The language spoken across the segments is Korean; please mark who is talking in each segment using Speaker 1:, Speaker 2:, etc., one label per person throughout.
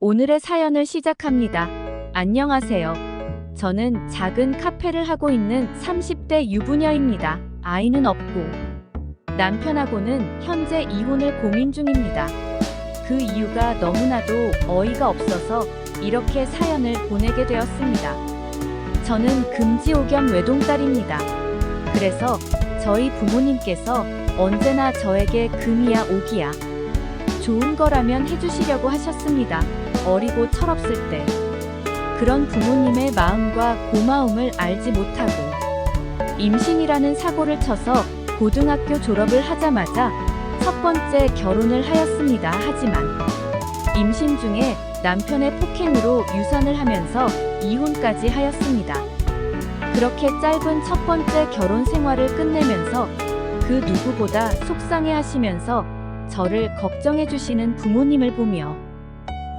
Speaker 1: 오늘의 사연을 시작합니다. 안녕하세요. 저는 작은 카페를 하고 있는 30대 유부녀입니다. 아이는 없고 남편하고는 현재 이혼을 고민 중입니다. 그 이유가 너무나도 어이가 없어서 이렇게 사연을 보내게 되었습니다. 저는 금지옥염 외동딸입니다. 그래서 저희 부모님께서 언제나 저에게 금이야 옥이야 좋은 거라면 해주시려고 하셨습니다. 어리고 철없을 때. 그런 부모님의 마음과 고마움을 알지 못하고 임신이라는 사고를 쳐서 고등학교 졸업을 하자마자 첫 번째 결혼을 하였습니다. 하지만 임신 중에 남편의 폭행으로 유산을 하면서 이혼까지 하였습니다. 그렇게 짧은 첫 번째 결혼 생활을 끝내면서 그 누구보다 속상해 하시면서 저를 걱정해 주시는 부모님을 보며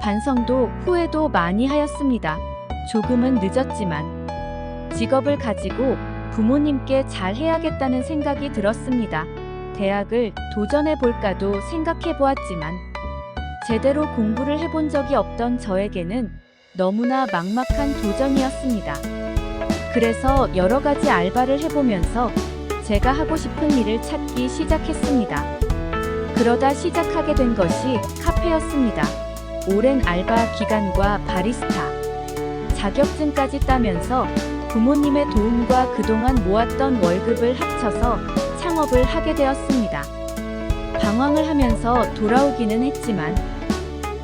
Speaker 1: 반성도 후회도 많이 하였습니다. 조금은 늦었지만 직업을 가지고 부모님께 잘해야겠다는 생각이 들었습니다. 대학을 도전해 볼까도 생각해 보았지만 제대로 공부를 해본 적이 없던 저에게는 너무나 막막한 도전이었습니다. 그래서 여러 가지 알바를 해보면서 제가 하고 싶은 일을 찾기 시작했습니다. 그러다 시작하게 된 것이 카페였습니다. 오랜 알바 기간과 바리스타 자격증까지 따면서 부모님의 도움과 그동안 모았던 월급을 합쳐서 창업을 하게 되었습니다. 방황을 하면서 돌아오기는 했지만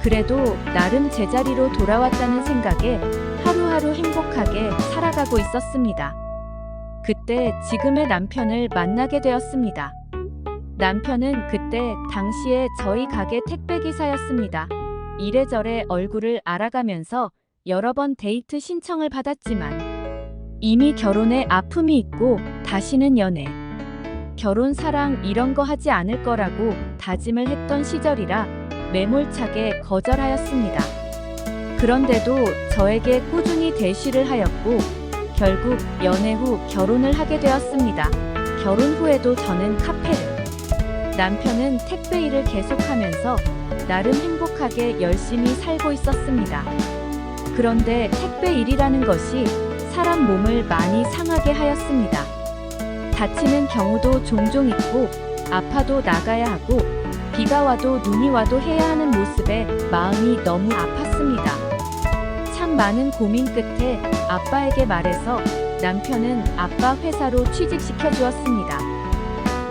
Speaker 1: 그래도 나름 제자리로 돌아왔다는 생각에 하루하루 행복하게 살아가고 있었습니다. 그때 지금의 남편을 만나게 되었습니다. 남편은 그때 당시에 저희 가게 택배기사였습니다. 이래저래 얼굴을 알아가면서 여러 번 데이트 신청을 받았지만 이미 결혼에 아픔이 있고 다시는 연애, 결혼 사랑 이런 거 하지 않을 거라고 다짐을 했던 시절이라 매몰차게 거절하였습니다. 그런데도 저에게 꾸준히 대시를 하였고 결국 연애 후 결혼을 하게 되었습니다. 결혼 후에도 저는 카페를, 남편은 택배 일을 계속하면서 나름 행복하게 열심히 살고 있었습니다. 그런데 택배 일이라는 것이 사람 몸을 많이 상하게 하였습니다. 다치는 경우도 종종 있고 아파도 나가야 하고 비가 와도 눈이 와도 해야 하는 모습에 마음이 너무 아팠습니다. 참 많은 고민 끝에 아빠에게 말해서 남편은 아빠 회사로 취직시켜 주었습니다.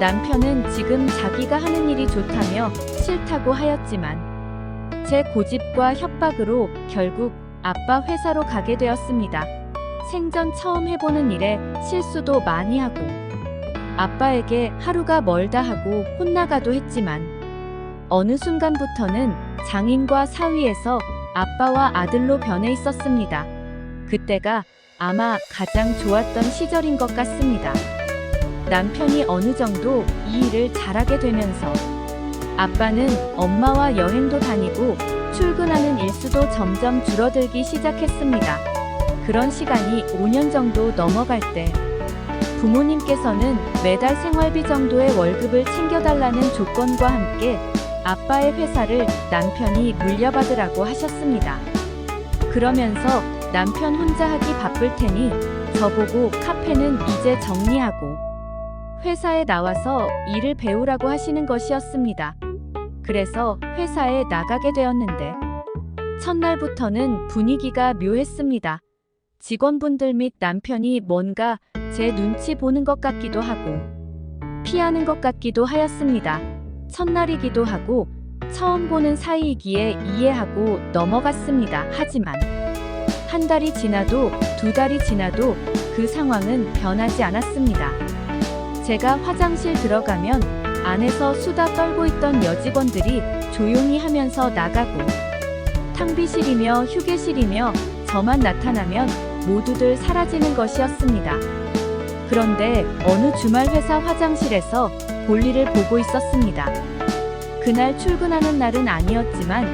Speaker 1: 남편은 지금 자기가 하는 일이 좋다며 싫다고 하였지만 제 고집과 협박으로 결국 아빠 회사로 가게 되었습니다. 생전 처음 해보는 일에 실수도 많이 하고 아빠에게 하루가 멀다 하고 혼나가도 했지만 어느 순간부터는 장인과 사위에서 아빠와 아들로 변해 있었습니다. 그때가 아마 가장 좋았던 시절인 것 같습니다. 남편이 어느 정도 이 일을 잘하게 되면서 아빠는 엄마와 여행도 다니고 출근하는 일수도 점점 줄어들기 시작했습니다. 그런 시간이 5년 정도 넘어갈 때 부모님께서는 매달 생활비 정도의 월급을 챙겨달라는 조건과 함께 아빠의 회사를 남편이 물려받으라고 하셨습니다. 그러면서 남편 혼자 하기 바쁠 테니 저보고 카페는 이제 정리하고 회사에 나와서 일을 배우라고 하시는 것이었습니다. 그래서 회사에 나가게 되었는데 첫날부터는 분위기가 묘했습니다. 직원분들 및 남편이 뭔가 제 눈치 보는 것 같기도 하고 피하는 것 같기도 하였습니다. 첫날이기도 하고 처음 보는 사이이기에 이해하고 넘어갔습니다. 하지만 한 달이 지나도 두 달이 지나도 그 상황은 변하지 않았습니다. 제가 화장실 들어가면 안에서 수다 떨고 있던 여직원들이 조용히 하면서 나가고 탕비실이며 휴게실이며 저만 나타나면 모두들 사라지는 것이었습니다. 그런데 어느 주말 회사 화장실에서 볼일을 보고 있었습니다. 그날 출근하는 날은 아니었지만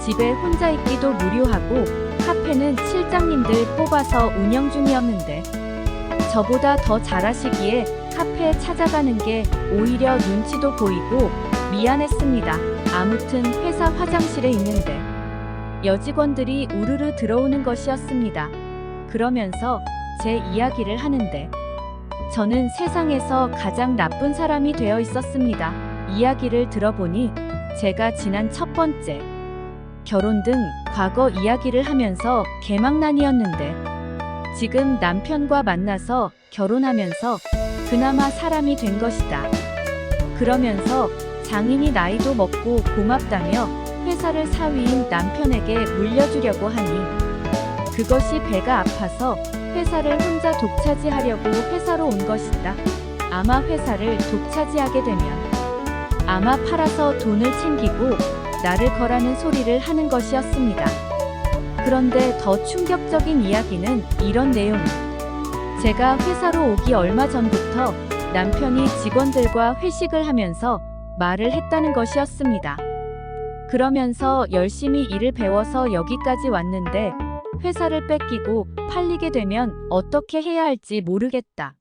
Speaker 1: 집에 혼자 있기도 무료하고 카페는 실장님들 뽑아서 운영 중이었는데 저보다 더 잘하시기에 카페에 찾아가는 게 오히려 눈치도 보이고 미안했습니다. 아무튼 회사 화장실에 있는데 여직원들이 우르르 들어오는 것이었습니다. 그러면서 제 이야기를 하는데 저는 세상에서 가장 나쁜 사람이 되어 있었습니다. 이야기를 들어보니 제가 지난 첫 번째 결혼 등 과거 이야기를 하면서 개망난이었는데 지금 남편과 만나서 결혼하면서 그나마 사람이 된 것이다. 그러면서 장인이 나이도 먹고 고맙다며 회사를 사위인 남편에게 물려주려고 하니 그것이 배가 아파서 회사를 혼자 독차지하려고 회사로 온 것이다. 아마 회사를 독차지하게 되면 아마 팔아서 돈을 챙기고 나를 거라는 소리를 하는 것이었습니다. 그런데 더 충격적인 이야기는 이런 내용. 제가 회사로 오기 얼마 전부터 남편이 직원들과 회식을 하면서 말을 했다는 것이었습니다. 그러면서 열심히 일을 배워서 여기까지 왔는데 회사를 뺏기고 팔리게 되면 어떻게 해야 할지 모르겠다.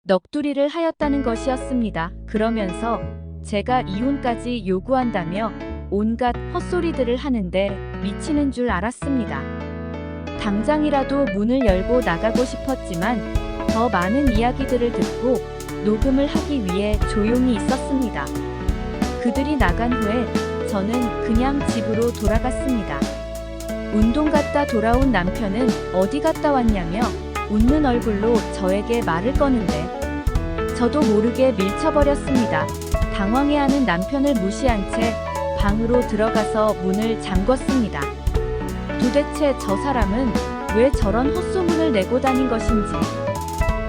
Speaker 1: 넋두리를 하였다는 것이었습니다. 그러면서 제가 이혼까지 요구한다며 온갖 헛소리들을 하는데 미치는 줄 알았습니다. 당장이라도 문을 열고 나가고 싶었지만 더 많은 이야기들을 듣고 녹음을 하기 위해 조용히 있었습니다. 그들이 나간 후에 저는 그냥 집으로 돌아갔습니다. 운동 갔다 돌아온 남편은 어디 갔다 왔냐며 웃는 얼굴로 저에게 말을 거는데 저도 모르게 밀쳐버렸습니다. 당황해하는 남편을 무시한 채 방으로 들어가서 문을 잠궜습니다. 도대체 저 사람은 왜 저런 헛소문을 내고 다닌 것인지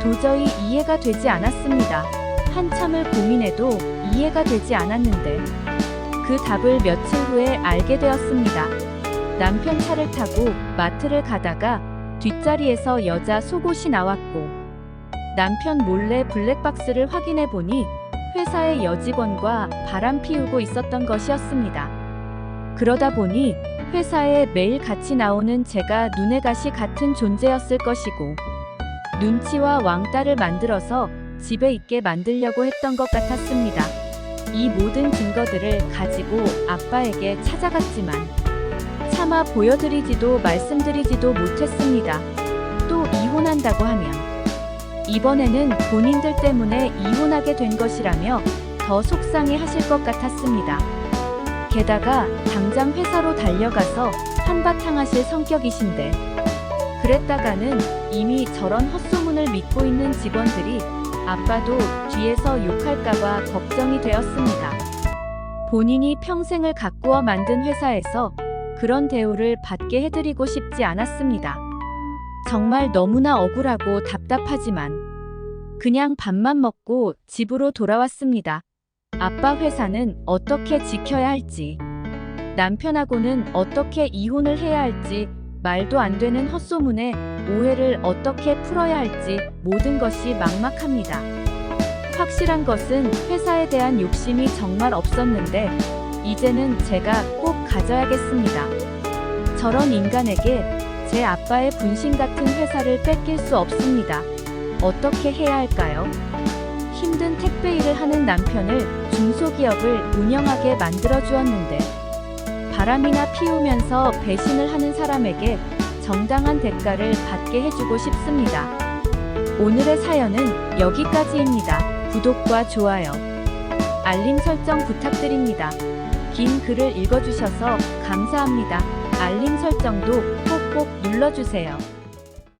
Speaker 1: 도저히 이해가 되지 않았습니다. 한참을 고민해도 이해가 되지 않았는데 그 답을 며칠 후에 알게 되었습니다. 남편 차를 타고 마트를 가다가 뒷자리에서 여자 속옷이 나왔고 남편 몰래 블랙박스를 확인해 보니 회사의 여직원과 바람 피우고 있었던 것이었습니다. 그러다 보니 회사에 매일 같이 나오는 제가 눈에 가시 같은 존재였을 것이고 눈치와 왕따를 만들어서 집에 있게 만들려고 했던 것 같았습니다. 이 모든 증거들을 가지고 아빠에게 찾아갔지만 차마 보여드리지도 말씀드리지도 못했습니다. 또 이혼한다고 하면 이번에는 본인들 때문에 이혼하게 된 것이라며 더 속상해 하실 것 같았습니다. 게다가 당장 회사로 달려가서 한바탕 하실 성격이신데 그랬다가는 이미 저런 헛소문을 믿고 있는 직원들이 아빠도 뒤에서 욕할까봐 걱정이 되었습니다. 본인이 평생을 가꾸어 만든 회사에서 그런 대우를 받게 해드리고 싶지 않았습니다. 정말 너무나 억울하고 답답하지만 그냥 밥만 먹고 집으로 돌아왔습니다. 아빠 회사는 어떻게 지켜야 할지, 남편하고는 어떻게 이혼을 해야 할지, 말도 안 되는 헛소문에 오해를 어떻게 풀어야 할지 모든 것이 막막합니다. 확실한 것은 회사에 대한 욕심이 정말 없었는데 이제는 제가 꼭 가져야겠습니다. 저런 인간에게 제 아빠의 분신 같은 회사를 뺏길 수 없습니다. 어떻게 해야 할까요? 힘든 택배 일을 하는 남편을 중소기업을 운영하게 만들어 주었는데 바람이나 피우면서 배신을 하는 사람에게 정당한 대가를 받게 해주고 싶습니다. 오늘의 사연은 여기까지입니다. 구독과 좋아요, 알림 설정 부탁드립니다. 긴 글을 읽어주셔서 감사합니다. 알림 설정도 꼭꼭 눌러주세요.